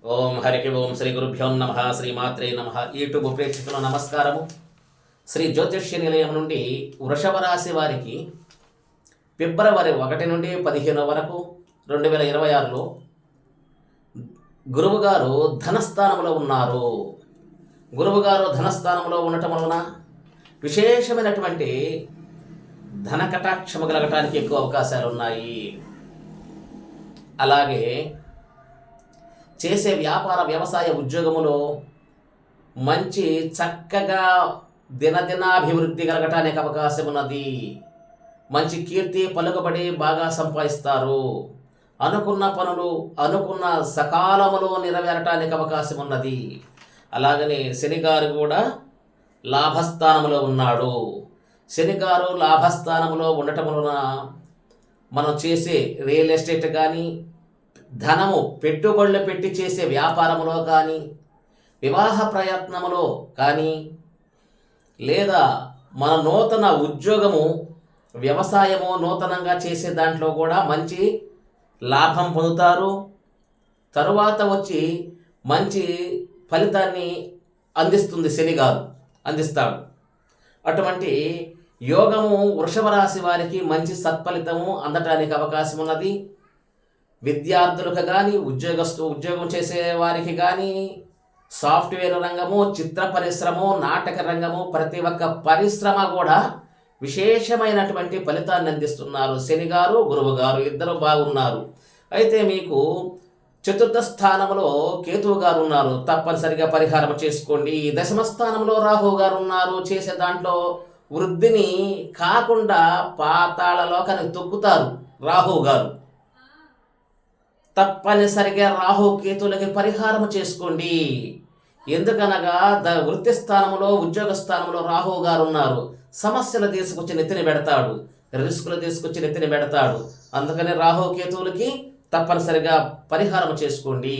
ఓం హరికి ఓం శ్రీ గురుభ్యో నమ శ్రీమాత్రే నమ. యూట్యూబ్ ప్రేక్షకుల నమస్కారము. శ్రీ జ్యోతిష్య నిలయం నుండి వృషభ రాశి వారికి ఫిబ్రవరి 1 నుండి 15 వరకు 2026లో గురువుగారు ధనస్థానంలో ఉన్నారు. గురువుగారు ధనస్థానంలో ఉండటం వలన విశేషమైనటువంటి ధన కటాక్షము కలగటానికి ఎక్కువ అవకాశాలు ఉన్నాయి. అలాగే చేసే వ్యాపార వ్యవసాయ ఉద్యోగములో మంచి చక్కగా దినదినాభివృద్ధి కలగటానికి అవకాశం ఉన్నది. మంచి కీర్తి పలుకుబడి బాగా సంపాదిస్తారు. అనుకున్న పనులు అనుకున్న సకాలములో నెరవేరటానికి అవకాశం ఉన్నది. అలాగనే శనిగారు కూడా లాభస్థానంలో ఉన్నాడు. శనిగారు లాభస్థానంలో ఉండటం వలన మనం చేసే రియల్ ఎస్టేట్ కానీ, ధనము పెట్టుబడులు పెట్టి చేసే వ్యాపారములో కానీ, వివాహ ప్రయత్నములో కానీ, లేదా మన నూతన ఉద్యోగము వ్యవసాయము నూతనంగా చేసే దాంట్లో కూడా మంచి లాభం పొందుతారు. తరువాత వచ్చి మంచి ఫలితాన్ని శనిగారు అందిస్తాడు. అటువంటి యోగము వృషభ రాశి వారికి మంచి సత్ఫలితము అందటానికి అవకాశం ఉన్నది. విద్యార్థులకు కానీ, ఉద్యోగం చేసే వారికి కానీ, సాఫ్ట్వేర్ రంగము, చిత్ర పరిశ్రమ, నాటక రంగము, ప్రతి ఒక్క పరిశ్రమ కూడా విశేషమైనటువంటి ఫలితాన్ని అందిస్తున్నారు. శనిగారు గురువు గారు ఇద్దరు బాగున్నారు. అయితే మీకు చతుర్థ స్థానంలో కేతువు గారు ఉన్నారు. తప్పనిసరిగా పరిహారం చేసుకోండి. దశమ స్థానంలో రాహు గారు ఉన్నారు. చేసే దాంట్లో వృద్ధిని కాకుండా పాతాళలోకానికి తొక్కుతారు రాహు గారు. తప్పనిసరిగా రాహు కేతులకి పరిహారం చేసుకోండి. ఎందుకనగా వృత్తి స్థానంలో, ఉద్యోగ స్థానంలో రాహు గారు ఉన్నారు. సమస్యలు తీసుకొచ్చి నెత్తిని పెడతాడు, రిస్కులు తీసుకొచ్చి నెత్తిని పెడతాడు. అందుకని రాహు కేతువులకి తప్పనిసరిగా పరిహారం చేసుకోండి.